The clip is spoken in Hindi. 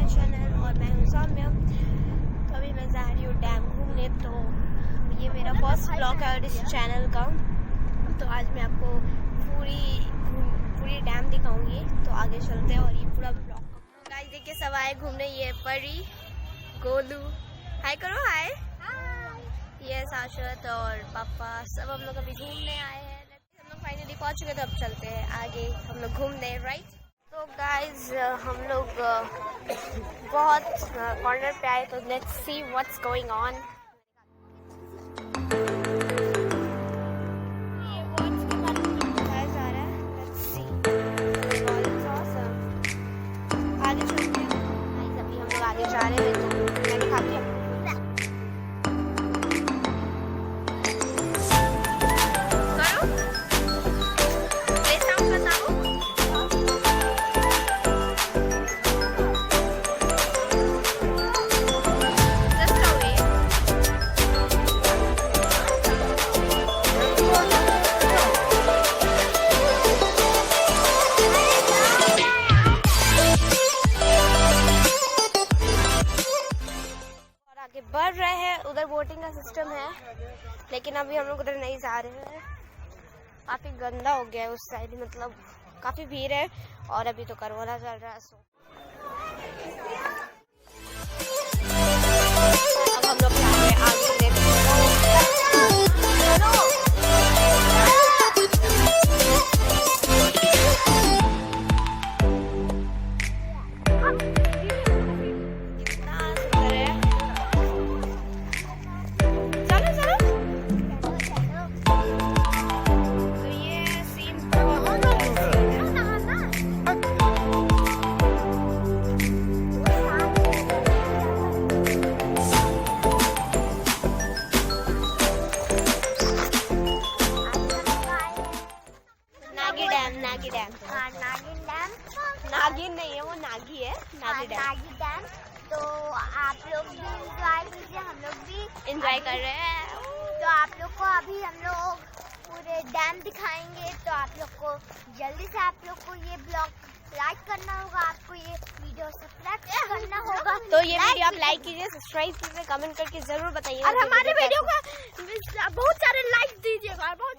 माय चैनल और मैं हूँ सौम्या। तो अभी मैं जा रही हूँ डैम घूमने। तो ये मेरा फर्स्ट ब्लॉग है इस चैनल का। तो आज मैं आपको पूरी डैम दिखाऊंगी। तो आगे चलते हैं और ये पूरा ब्लॉग गाइस देखिए सब आए घूमने। ये परी, गोलू, हाय करो, हाय। ये शाश्वत और पापा सब हम लोग अभी घूमने आए हैं। हम लोग फाइनली पहुंच चुके। तो अब चलते हैं आगे हम लोग घूमने, राइट। तो गाइज हम लोग बहुत कॉर्नर पे आए। तो let's see what's going on. आगे चलते हैं। अभी हम लोग आगे जा रहे हैं। तो मैं दिखाती हूँ। बढ़ रहे हैं, उधर बोटिंग का सिस्टम है, लेकिन अभी हम लोग उधर नहीं जा रहे हैं। काफी गंदा हो गया है उस साइड, मतलब काफी भीड़ है और अभी तो कोरोना चल रहा है। सो अब हम लोग जा रहे हैं आगे। नागी डैम, हाँ नागिन डैम। नागिन नहीं है वो, नागी है। नागी डैम। तो आप लोग भी एंजॉय कीजिए, हम लोग भी एंजॉय कर रहे हैं। तो आप लोग को अभी हम लोग पूरे डैम दिखाएंगे। तो आप लोग को जल्दी से आप लोग को ये ब्लॉग लाइक करना होगा, आपको ये वीडियो सब्सक्राइब करना होगा। तो ये वीडियो आप लाइक कीजिए, सब्सक्राइब कीजिए, कमेंट करके जरूर बताइए। और हमारे वीडियो को बहुत सारे लाइक दीजिएगा, बहुत